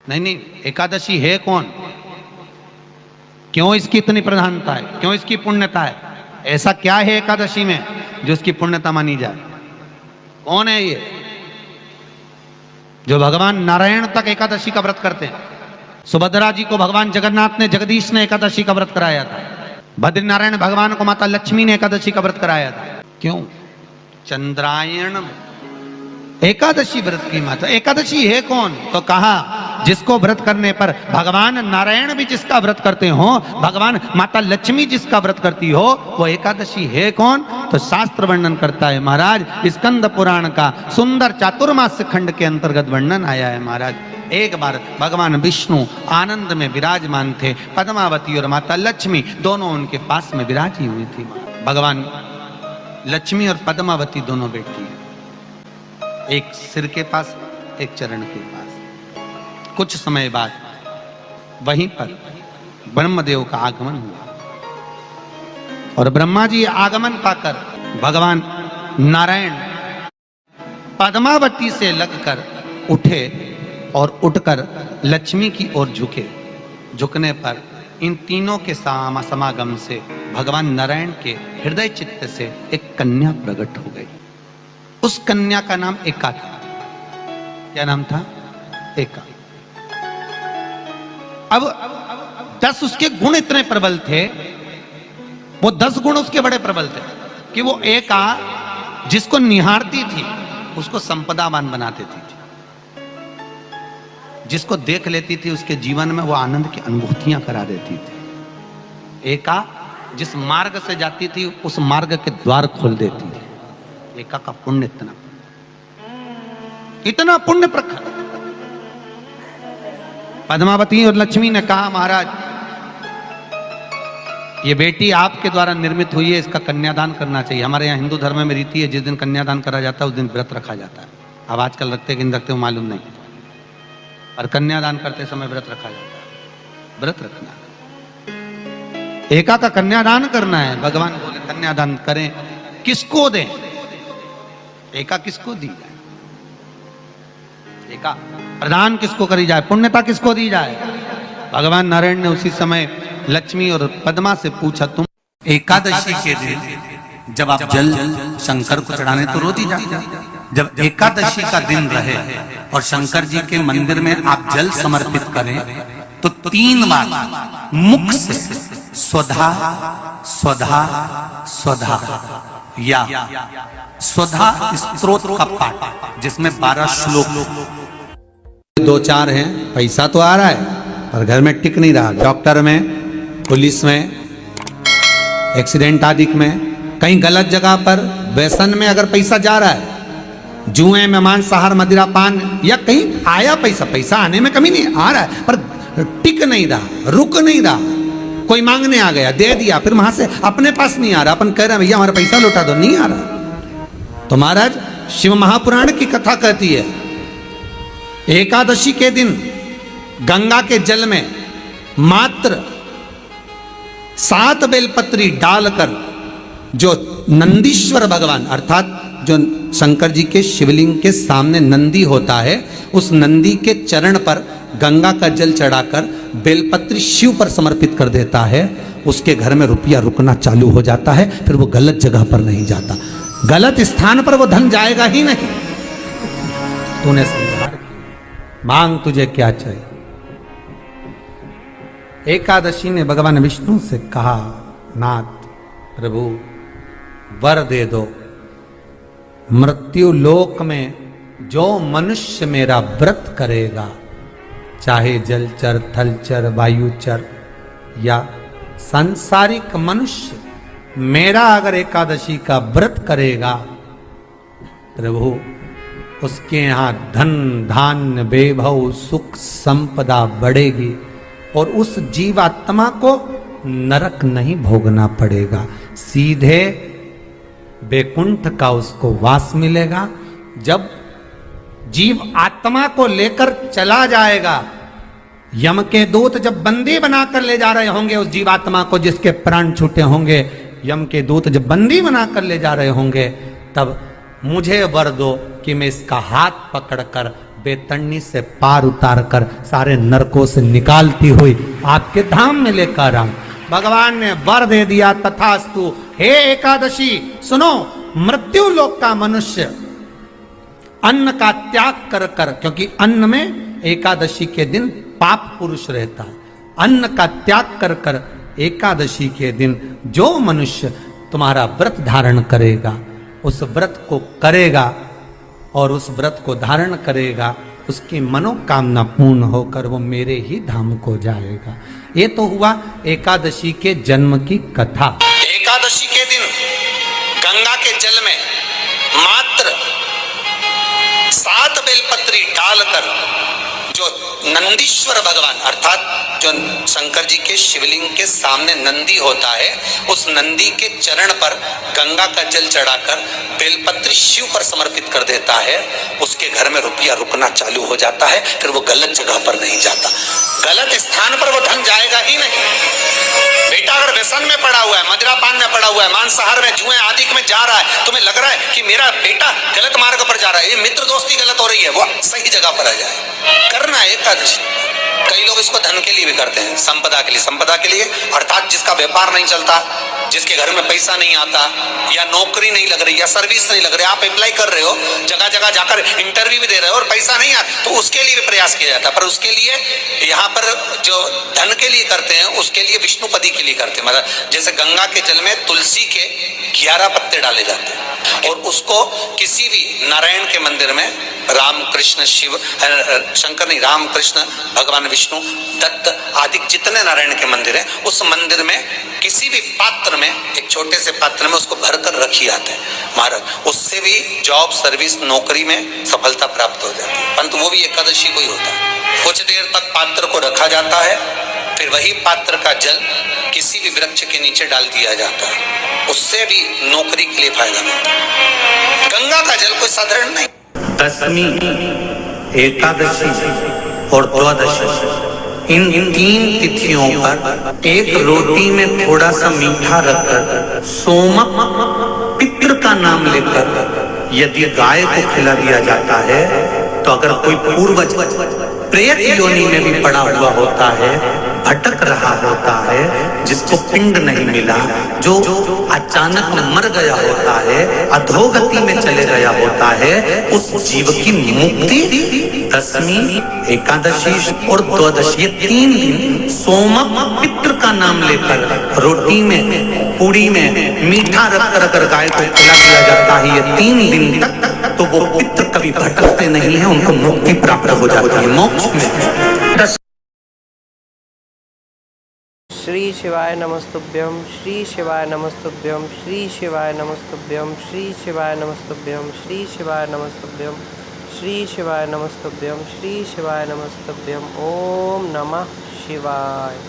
नहीं नहीं, एकादशी है कौन, क्यों इसकी इतनी प्रधानता है, क्यों इसकी पुण्यता है, ऐसा क्या है एकादशी में जो इसकी पुण्यता मानी जाए? कौन है ये जो भगवान नारायण तक एकादशी का व्रत करते हैं? सुभद्रा जी को भगवान जगन्नाथ ने, जगदीश ने एकादशी का व्रत कराया था। बद्रीनारायण भगवान को माता लक्ष्मी ने एकादशी का व्रत कराया था। क्यों? चंद्रायण एकादशी व्रत की माता। एकादशी है कौन? तो कहा जिसको व्रत करने पर भगवान नारायण भी जिसका व्रत करते हो, भगवान माता लक्ष्मी जिसका व्रत करती हो, वो एकादशी है कौन? तो शास्त्र वर्णन करता है महाराज, स्कंद पुराण का सुंदर चातुर्मास्य खंड के अंतर्गत वर्णन आया है महाराज। एक बार भगवान विष्णु आनंद में विराजमान थे, पद्मावती और माता लक्ष्मी दोनों उनके पास में विराजी हुई थी। भगवान लक्ष्मी और पद्मावती दोनों बैठी, एक सिर के पास, एक चरण के पास। कुछ समय बाद वहीं पर ब्रह्मदेव का आगमन हुआ और ब्रह्मा जी आगमन पाकर भगवान नारायण पद्मावती से लगकर उठे और उठकर लक्ष्मी की ओर झुके। झुकने पर इन तीनों के समागम से भगवान नारायण के हृदय चित्त से एक कन्या प्रकट हो गई। उस कन्या का नाम एका था। क्या नाम था? एका। अब 10 उसके गुण इतने प्रबल थे, वो 10 गुण उसके बड़े प्रबल थे कि वो एका जिसको निहारती थी उसको संपदावान बना देती थी। जिसको देख लेती थी उसके जीवन में वो आनंद की अनुभूतियां करा देती थी। एका जिस मार्ग से जाती थी उस मार्ग के द्वार खोल देती थी। एका का पुण्य इतना पुण्य प्रखर। पद्मावती और लक्ष्मी ने कहा महाराज ये बेटी आपके द्वारा निर्मित हुई है, इसका कन्यादान करना चाहिए। हमारे यहाँ हिंदू धर्म में रीति है, जिस दिन कन्यादान करा जाता है उस दिन व्रत रखा जाता है। अब आजकल रखते कि नहीं रखते हो मालूम नहीं, और कन्यादान करते समय व्रत रखा जाता है। व्रत रखना, एका का कन्यादान करना है। भगवान बोले कन्यादान करें, किसको दें? एका किसको दी जाए? एका प्रदान किसको करी जाए? पुण्यता किसको दी जाए? भगवान नारायण ने उसी समय लक्ष्मी और पद्मा से पूछा, तुम एकादशी के दिन जब आप जल शंकर को चढ़ाने तो रोज ही जाते, जब एकादशी का दिन रहे और शंकर जी के मंदिर में आप जल समर्पित करें तो 3 बार मुख से स्वधा स्वधा स्वधा या स्वधा स्तोत्र का पाठ, जिसमें 12 श्लोक 2-4 हैं। पैसा तो आ रहा है पर घर में टिक नहीं रहा। डॉक्टर में, पुलिस में, एक्सीडेंट आदि में, कहीं गलत जगह पर, व्यसन में अगर पैसा जा रहा है, जुए में, मांसाहार, मदिरा पान, या कहीं आया पैसा आने में कमी नहीं, आ रहा है पर टिक नहीं रहा, रुक नहीं रहा। कोई मांगने आ गया, दे दिया, फिर वहां से अपने पास नहीं आ रहा, अपन कह रहे हैं भैया हमारा पैसा लौटा दो, नहीं आ रहा। तो महाराज शिव महापुराण की कथा कहती है एकादशी के दिन गंगा के जल में मात्र 7 बेलपत्री डालकर जो नंदीश्वर भगवान अर्थात जो शंकर जी के शिवलिंग के सामने नंदी होता है, उस नंदी के चरण पर गंगा का जल चढ़ाकर बेलपत्री शिव पर समर्पित कर देता है, उसके घर में रुपया रुकना चालू हो जाता है। फिर वो गलत जगह पर नहीं जाता, गलत स्थान पर वो धन जाएगा ही नहीं। तूने समझा, मांग तुझे क्या चाहिए। एकादशी ने भगवान विष्णु से कहा, नाथ प्रभु वर दे दो, मृत्यु लोक में जो मनुष्य मेरा व्रत करेगा, चाहे जलचर, थलचर, वायुचर या सांसारिक मनुष्य, मेरा अगर एकादशी का व्रत करेगा प्रभु, उसके यहाँ धन धान्य वैभव सुख संपदा बढ़ेगी और उस जीवात्मा को नरक नहीं भोगना पड़ेगा, सीधे वैकुंठ का उसको वास मिलेगा। जब जीव आत्मा को लेकर चला जाएगा, यम के दूत जब बंदी बनाकर ले जा रहे होंगे उस जीवात्मा को जिसके प्राण छूटे होंगे, यम के दूत जब बंदी बनाकर ले जा रहे होंगे, तब मुझे वर दो कि मैं इसका हाथ पकड़कर बेतरनी से पार उतार कर सारे नरकों से निकालती हुई आपके धाम में लेकर आऊं। भगवान ने वर दे दिया, तथास्तु। हे एकादशी सुनो, मृत्यु लोक का मनुष्य अन्न का त्याग कर कर, क्योंकि अन्न में एकादशी के दिन पाप पुरुष रहता है, अन्न का त्याग कर कर एकादशी के दिन जो मनुष्य तुम्हारा व्रत धारण करेगा, उस व्रत को करेगा और उस व्रत को धारण करेगा, उसकी मनोकामना पूर्ण होकर वो मेरे ही धाम को जाएगा। ये तो हुआ एकादशी के जन्म की कथा। एकादशी के दिन गंगा के जल में मात्र 7 बेलपत्री डालकर जो नंदीश्वर भगवान अर्थात जो शंकर जी के शिवलिंग के सामने नंदी होता है, उस नंदी के चरण पर गंगा का जल चढ़ाकर बेलपत्री शिव पर समर्पित कर देता है, उसके घर में रुपया रुकना चालू हो जाता है। फिर वो गलत जगह पर नहीं जाता, गलत स्थान पर वो धन जाएगा ही नहीं। बेटा अगर व्यसन में पड़ा हुआ है, मदिरापान में पड़ा हुआ है, मांसाहार में, जुए आदि में जा रहा है, तुम्हें लग रहा है कि मेरा बेटा गलत मार्ग पर जा रहा है, ये मित्र दोस्ती गलत हो रही है, वो सही जगह पर आ जाए। करना है एकादशी। कई लोग इसको धन के लिए भी करते हैं, संपदा के लिए। संपदा के लिए अर्थात जिसका व्यापार नहीं चलता, जिसके घर में पैसा नहीं आता, या नौकरी नहीं लग रही, या सर्विस नहीं लग रही, आप अप्लाई कर रहे हो, जगह जगह जाकर इंटरव्यू भी दे रहे हो और पैसा नहीं आता, तो उसके लिए भी प्रयास किया जाता है। पर उसके लिए यहाँ पर जो धन के लिए करते हैं, उसके लिए विष्णुपदी के लिए करते हैं। मतलब जैसे गंगा के जल में तुलसी के 11 पत्ते डाले जाते हैं और उसको किसी भी नारायण के मंदिर में, राम कृष्ण शिव शंकर नहीं, राम कृष्ण भगवान विष्णु दत्त आदि जितने नारायण के मंदिर हैं, उस मंदिर में किसी भी पात्र में, एक छोटे से पात्र में उसको भरकर रखी आते हैं महाराज। उससे भी जॉब सर्विस नौकरी में सफलता प्राप्त हो जाती है। परंतु वो भी एकादशी को ही होता है। कुछ देर तक पात्र को रखा जाता है, फिर वही पात्र का जल किसी भी वृक्ष के नीचे डाल दिया जाता है, उससे भी नौकरी के लिए फायदा मिलता है। गंगा का जल कोई साधारण नहीं। दशमी, एकादशी और द्वादशी, इन 3 तिथियों पर एक रोटी में थोड़ा सा मीठा रखकर सोमक पितृ का नाम लेकर यदि गाय को खिला दिया जाता है, तो अगर कोई पूर्वज प्रेत योनि में भी पड़ा हुआ होता है, भटक रहा होता है, जिसको पिंड नहीं मिला, जो अचानक मर गया होता है, अधोगति में चले गया होता है, उस जीव की मुक्ति दशमी, एकादशी और द्वादशी, ये 3 दिन सोमक पितृ का नाम लेकर रोटी में, पूड़ी में मीठा रखकर अगर गाय को खिला दिया जाता है, ये 3 दिन तक, तो वो पितृ कभी भटकते नहीं है, उनको मुक्ति प्राप्त हो जाती है, मोक्ष में। श्री शिवाय नमस्तुभ्यं, श्री शिवाय नमस्तुभ्यं, श्री शिवाय नमस्तुभ्यं, श्री शिवाय नमस्तुभ्यं, श्री शिवाय नमस्तुभ्यं, श्री शिवाय नमस्तुभ्यं, श्री शिवाय नमस्तुभ्यं। ओम नमः शिवाय।